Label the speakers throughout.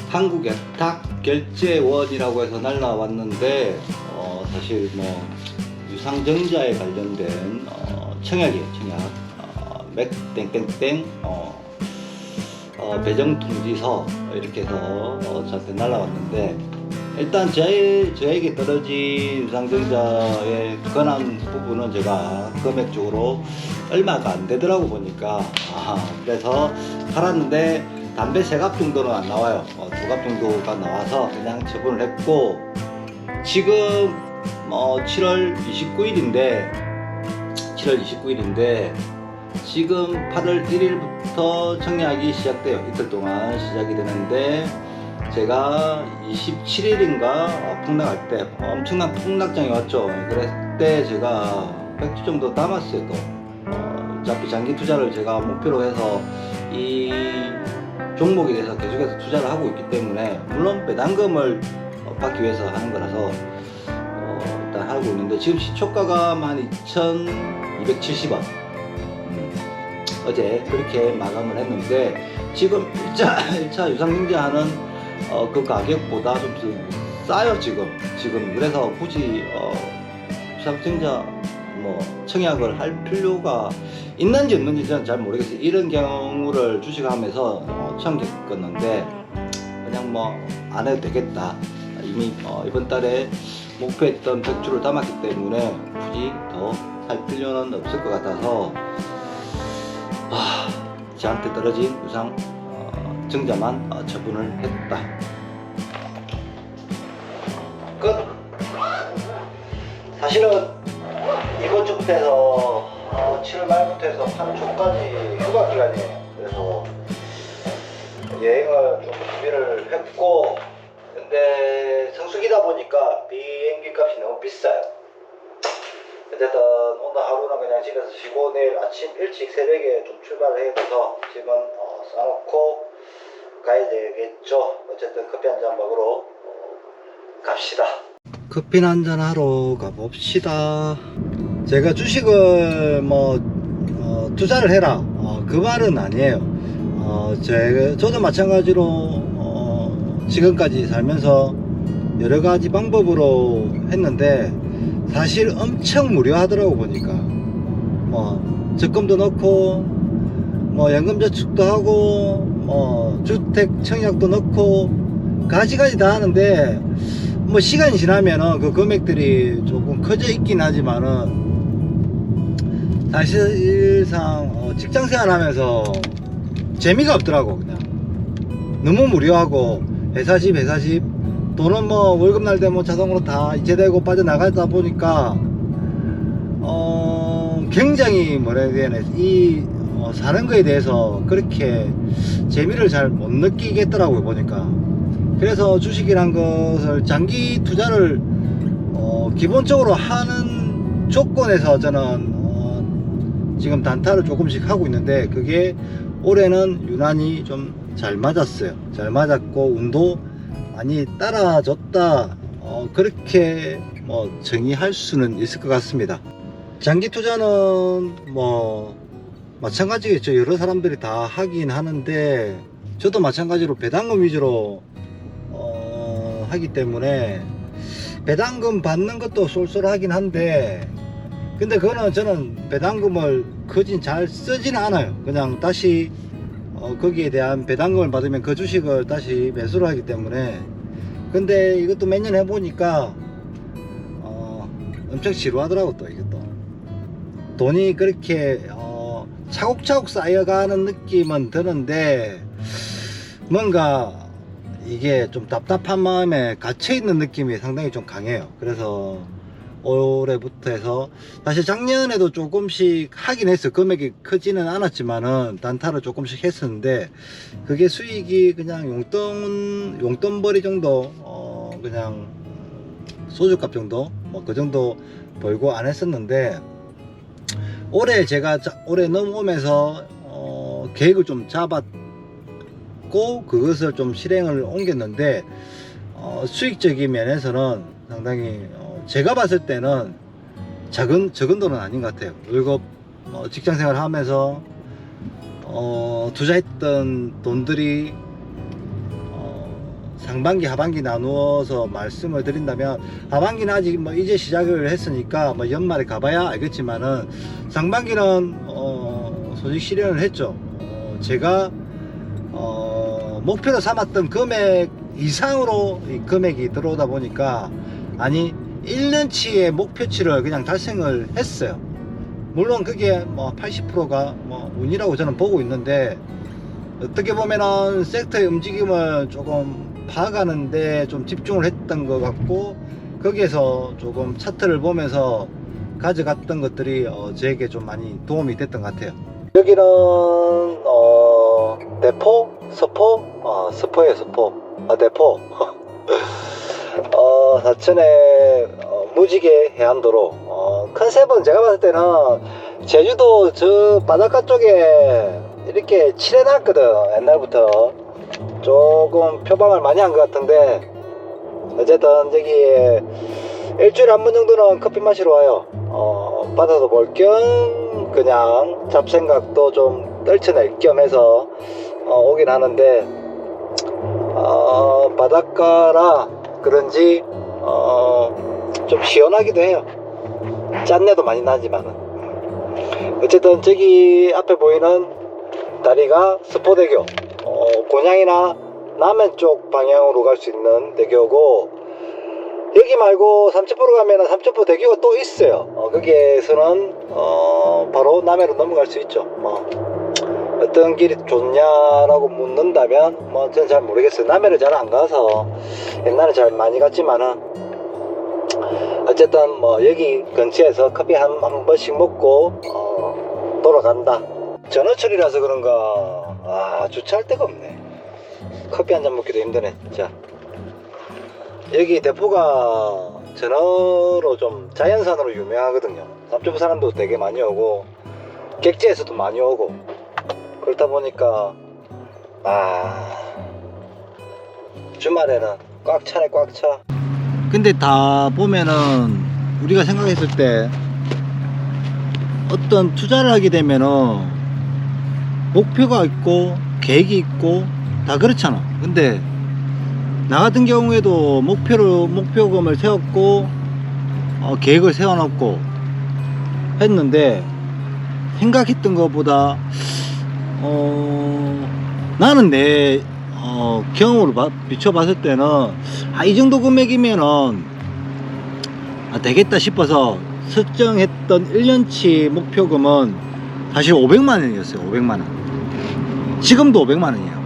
Speaker 1: 한국예탁결제원이라고 해서 날라왔는데 사실 뭐 유상증자에 관련된 청약이에요. 청약 맥땡땡땡 배정통지서 이렇게 해서 저한테 날라왔는데, 일단 저에게 떨어진 유상증자의 권한 부분은 제가 금액적으로 얼마가 안 되더라고 보니까, 그래서 팔았는데 담배 3갑 정도는 안 나와요. 2갑 정도가 나와서 그냥 처분을 했고, 지금 7월 29일인데 지금 8월 1일부터 청약이 시작돼요. 이틀 동안 시작이 되는데, 제가 27일인가 폭락할 때 엄청난 폭락장이 왔죠. 그럴 때 제가 100주 정도 담았어요. 또 어차피 장기 투자를 제가 목표로 해서 이 종목에 대해서 계속해서 투자를 하고 있기 때문에, 물론 배당금을 받기 위해서 하는 거라서 일단 하고 있는데, 지금 시초가가 12,270원. 어제 그렇게 마감을 했는데, 지금 1차 유상증자하는 그 가격보다 좀 싸요 지금. 그래서 굳이 유상증자 청약을 할 필요가 있는지 없는지 저는 잘 모르겠어요. 이런 경우를 주식하면서 처음 겪었는데, 그냥 안 해도 되겠다. 이미 이번 달에 목표했던 100주를 담았기 때문에 굳이 더 할 필요는 없을 것 같아서 저한테 떨어진 유상 증자만 처분을 했다. 끝. 사실은 이번 주부터 해서 7월 말부터 해서 8월 초까지 휴가 기간이에요. 그래서 여행을 좀 준비를 했고, 근데 성수기다 보니까 비행기 값이 너무 비싸요. 어쨌든 오늘 하루는 그냥 집에서 쉬고, 내일 아침 일찍 새벽에 좀 출발을 해야 돼서 집은 싸놓고 가야 되겠죠. 어쨌든 커피 한잔 먹으러 갑시다. 커피 한잔 하러 가봅시다. 제가 주식을 투자를 해라 그 말은 아니에요. 저도 마찬가지로 지금까지 살면서 여러 가지 방법으로 했는데, 사실 엄청 무료하더라고 보니까. 적금도 넣고 연금저축도 하고 주택 청약도 넣고 가지가지 다 하는데, 시간이 지나면은 그 금액들이 조금 커져 있긴 하지만은 사실상 직장생활 하면서 재미가 없더라고. 그냥 너무 무료하고 회사 집 돈은 월급날 되면 자동으로 다 이체되고 빠져나가다 보니까 굉장히 뭐라 해야 되나, 사는 거에 대해서 그렇게 재미를 잘 못 느끼겠더라고요 보니까. 그래서 주식이란 것을 장기 투자를 기본적으로 하는 조건에서 저는 지금 단타를 조금씩 하고 있는데, 그게 올해는 유난히 좀 잘 맞았어요. 잘 맞았고 운도 많이 따라줬다, 그렇게 정의할 수는 있을 것 같습니다. 장기 투자는 마찬가지겠죠. 여러 사람들이 다 하긴 하는데, 저도 마찬가지로 배당금 위주로 하기 때문에 배당금 받는 것도 쏠쏠하긴 한데, 근데 그거는 저는 배당금을 거진 잘 쓰지는 않아요. 그냥 다시 거기에 대한 배당금을 받으면 그 주식을 다시 매수를 하기 때문에. 근데 이것도 몇 년 해보니까 엄청 지루하더라고. 또 이것도 돈이 그렇게 차곡차곡 쌓여가는 느낌은 드는데, 뭔가 이게 좀 답답한 마음에 갇혀있는 느낌이 상당히 좀 강해요. 그래서 올해부터 해서, 사실 작년에도 조금씩 하긴 했어요. 금액이 크지는 않았지만은 단타를 조금씩 했었는데, 그게 수익이 그냥 용돈벌이 정도, 그냥 소주값 정도 그 정도 벌고 안 했었는데, 올해 제가 올해 넘어오면서 계획을 좀 잡았고 그것을 좀 실행을 옮겼는데, 수익적인 면에서는 상당히 제가 봤을 때는 적은 돈은 아닌 것 같아요. 월급 직장생활 하면서 투자했던 돈들이 상반기 하반기 나누어서 말씀을 드린다면, 하반기는 아직 뭐 이제 시작을 했으니까 뭐 연말에 가봐야 알겠지만은, 상반기는 소식 실현을 했죠. 제가 목표로 삼았던 금액 이상으로 이 금액이 들어오다 보니까, 아니 1년치의 목표치를 그냥 달성을 했어요. 물론 그게 뭐 80%가 뭐 운이라고 저는 보고 있는데, 어떻게 보면은 섹터의 움직임을 조금 파악하는데 좀 집중을 했던 것 같고, 거기에서 조금 차트를 보면서 가져갔던 것들이 저에게 좀 많이 도움이 됐던 것 같아요. 여기는 대포? 서포? 서포예요, 서포. 대포. 사천의 무지개 해안도로. 컨셉은 제가 봤을 때는 제주도 저 바닷가 쪽에 이렇게 칠해놨거든. 옛날부터 조금 표방을 많이 한 것 같은데, 어쨌든 여기 일주일에 한 번 정도는 커피 마시러 와요. 바다도 볼 겸 그냥 잡생각도 좀 떨쳐낼 겸 해서 오긴 하는데, 바닷가라 그런지 좀 시원하기도 해요. 짠내도 많이 나지만은. 어쨌든 저기 앞에 보이는 다리가 스포대교, 곤양이나 남해 쪽 방향으로 갈 수 있는 대교고, 여기 말고 삼천포로 가면 삼천포 대교가 또 있어요. 거기에서는 바로 남해로 넘어갈 수 있죠. 어떤 길이 좋냐라고 묻는다면 저는 잘 모르겠어요. 남해를 잘 안 가서 옛날에 잘 많이 갔지만은, 어쨌든 여기 근처에서 커피 한 번씩 먹고 돌아간다. 전어철이라서 그런가 주차할 데가 없네. 커피 한 잔 먹기도 힘드네 진짜. 여기 대포가 전어로 좀 자연산으로 유명하거든요. 삼천포 사람도 되게 많이 오고 객지에서도 많이 오고, 그렇다 보니까 주말에는 꽉 차네, 꽉 차. 근데 다 보면은 우리가 생각했을 때 어떤 투자를 하게 되면은 목표가 있고 계획이 있고 다 그렇잖아. 근데 나 같은 경우에도 목표금을 세웠고 계획을 세워놓고 했는데, 생각했던 것보다 나는 내 경험으로 비춰봤을 때는 이 정도 금액이면은 되겠다 싶어서 설정했던 1년치 목표금은 사실 500만원이었어요 500만원. 지금도 500만원이에요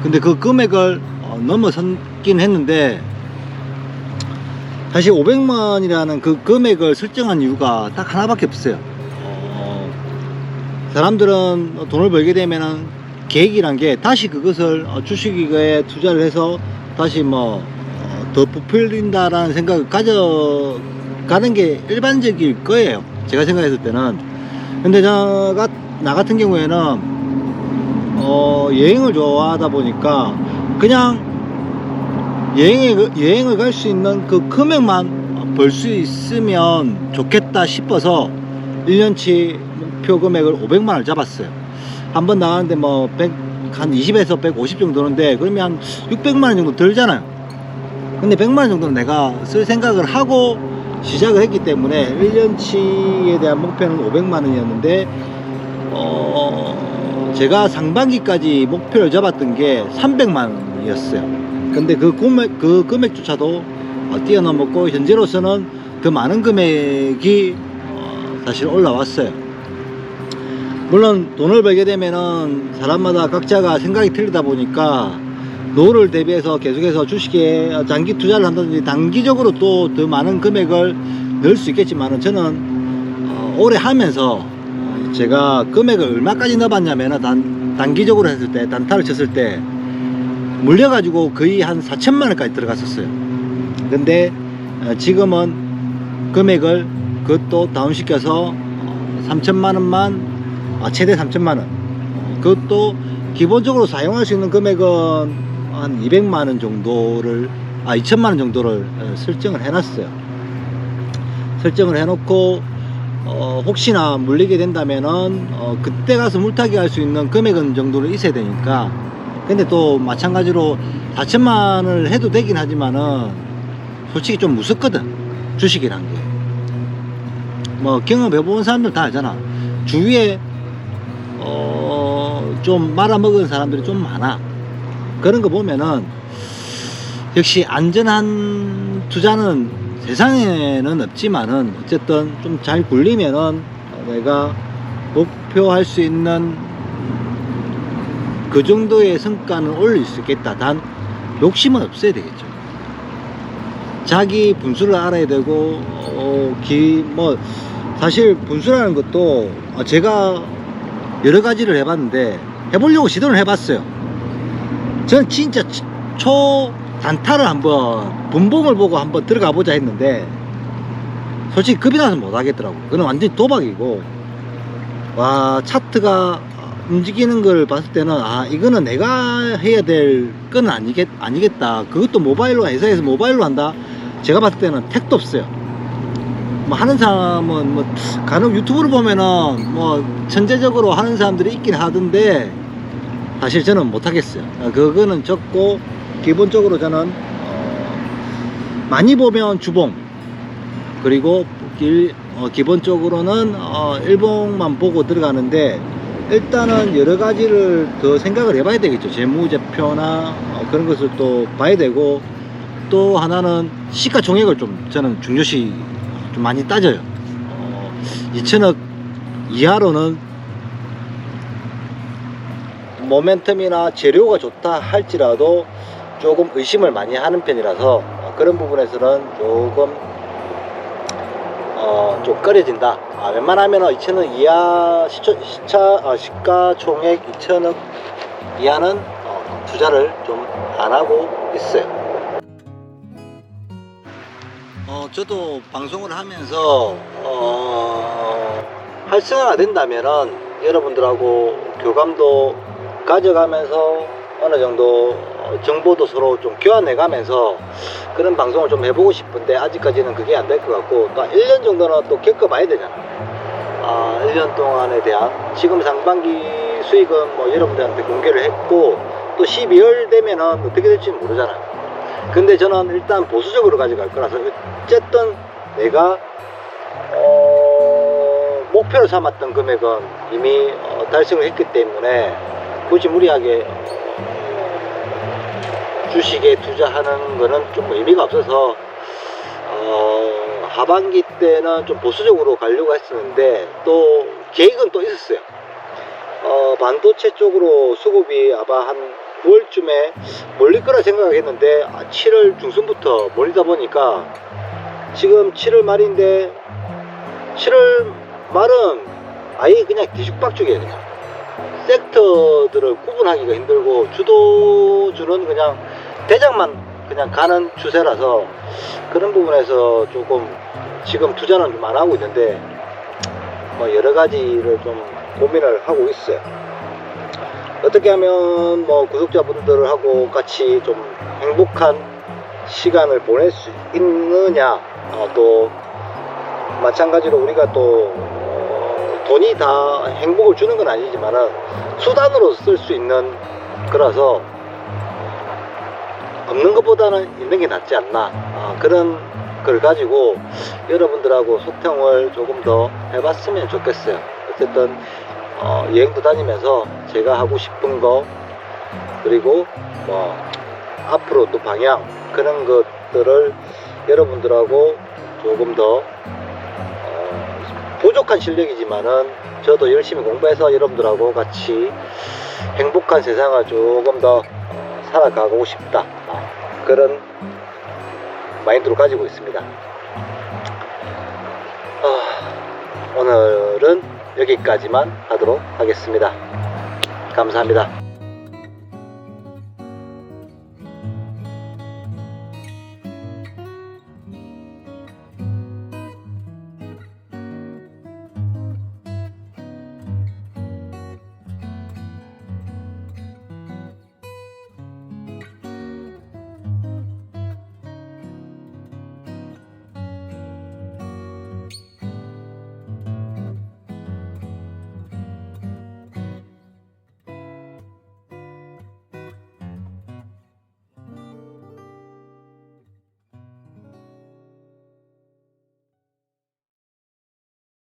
Speaker 1: 근데 그 금액을 넘어섰긴 했는데, 사실 500만이라는 그 금액을 설정한 이유가 딱 하나밖에 없어요. 사람들은 돈을 벌게 되면은 계획이란 게 다시 그것을 주식에 투자를 해서 다시 더 부풀린다라는 생각을 가져가는 게 일반적일 거예요, 제가 생각했을 때는. 근데 나 같은 경우에는 여행을 좋아하다 보니까 그냥 여행을 갈 수 있는 그 금액만 벌 수 있으면 좋겠다 싶어서 1년치 목표 금액을 500만원을 잡았어요. 한 번 나가는데 한 20에서 150 정도인데, 그러면 한 600만원 정도 들잖아요. 근데 100만원 정도는 내가 쓸 생각을 하고 시작을 했기 때문에 1년치에 대한 목표는 500만원이었는데, 제가 상반기까지 목표를 잡았던 게 300만원이었어요. 근데 그 금액조차도 뛰어넘었고, 현재로서는 더 많은 금액이 사실 올라왔어요. 물론 돈을 벌게 되면은 사람마다 각자가 생각이 틀리다 보니까 노후를 대비해서 계속해서 주식에 장기 투자를 한다든지 단기적으로 또 더 많은 금액을 넣을 수 있겠지만은, 저는 오래 하면서 제가 금액을 얼마까지 넣어봤냐면은 단기적으로 했을 때, 단타를 쳤을 때 물려가지고 거의 한 4천만원까지 들어갔었어요. 근데 지금은 금액을 그것도 다운시켜서 3천만원만, 최대 3천만원, 그것도 기본적으로 사용할 수 있는 금액은 한 200만원 정도를 2천만원 정도를 설정을 해놨어요. 설정을 해놓고 혹시나 물리게 된다면은 그때 가서 물타기 할 수 있는 금액은 정도는 있어야 되니까 근데 또 마찬가지로 4천만을 해도 되긴 하지만은 솔직히 좀 무섭거든, 주식이란 게. 뭐 경험해본 사람들 다 알잖아. 주위에 좀 말아먹은 사람들이 좀 많아. 그런 거 보면은 역시 안전한 투자는 세상에는 없지만은 어쨌든 좀 잘 굴리면은 내가 목표할 수 있는 그 정도의 성과는 올릴 수 있겠다. 단 욕심은 없어야 되겠죠. 자기 분수를 알아야 되고 뭐 사실 분수라는 것도 제가 여러 가지를 해봤는데 해보려고 시도를 해봤어요. 저는 진짜 초 단타를 한번 분봉을 보고 한번 들어가 보자 했는데 솔직히 겁이 나서 못 하겠더라고. 그건 완전히 도박이고, 와, 차트가 움직이는 걸 봤을 때는 이거는 내가 해야 될 건 아니겠다. 그것도 모바일로, 회사에서 모바일로 한다. 제가 봤을 때는 택도 없어요. 뭐 하는 사람은 뭐 간혹 유튜브를 보면은 뭐 천재적으로 하는 사람들이 있긴 하던데 사실 저는 못 하겠어요. 그거는 적고, 기본적으로 저는 많이 보면 주봉, 그리고 기본적으로는 일봉만 보고 들어가는데, 일단은 여러 가지를 더 생각을 해봐야 되겠죠. 재무제표나 그런 것을 또 봐야 되고, 또 하나는 시가총액을 좀 저는 중요시 좀 많이 따져요. 2천억 이하로는 모멘텀이나 재료가 좋다 할지라도 조금 의심을 많이 하는 편이라서 그런 부분에서는 조금 좀 꺼려진다. 웬만하면 2천억 이하 시가총액 2천억 이하는 투자를 좀 안 하고 있어요. 저도 방송을 하면서 활성화가 된다면은 여러분들하고 교감도 가져가면서 어느 정도 정보도 서로 좀 교환해 가면서 그런 방송을 좀 해보고 싶은데, 아직까지는 그게 안 될 것 같고, 또 1년 정도는 또 겪어봐야 되잖아. 1년 동안에 대한 지금 상반기 수익은 뭐 여러분들한테 공개를 했고, 또 12월 되면은 어떻게 될지는 모르잖아요. 근데 저는 일단 보수적으로 가져갈 거라서 어쨌든 내가 목표로 삼았던 금액은 이미 달성을 했기 때문에 굳이 무리하게 주식에 투자하는 거는 좀 의미가 없어서 하반기 때는 좀 보수적으로 가려고 했었는데, 또 계획은 또 있었어요. 반도체 쪽으로 수급이 아마 한 9월쯤에 몰릴 거라 생각했는데 7월 중순부터 몰리다 보니까 지금 7월 말인데 7월 말은 아예 그냥 뒤죽박죽이에요. 그냥 섹터들을 구분하기가 힘들고 주도주는 그냥 대장만 그냥 가는 추세라서 그런 부분에서 조금 지금 투자는 좀 안 하고 있는데, 뭐 여러 가지를 좀 고민을 하고 있어요. 어떻게 하면 뭐 구독자분들하고 같이 좀 행복한 시간을 보낼 수 있느냐, 또 마찬가지로 우리가 또 돈이 다 행복을 주는 건 아니지만은 수단으로 쓸 수 있는 거라서 없는 것보다는 있는 게 낫지 않나, 그런 걸 가지고 여러분들하고 소통을 조금 더 해봤으면 좋겠어요. 어쨌든 여행도 다니면서 제가 하고 싶은 거, 그리고 뭐 앞으로 또 방향, 그런 것들을 여러분들하고 조금 더 부족한 실력이지만은 저도 열심히 공부해서 여러분들하고 같이 행복한 세상을 조금 더 살아가고 싶다, 그런 마인드로 가지고 있습니다. 오늘은 여기까지만 하도록 하겠습니다. 감사합니다.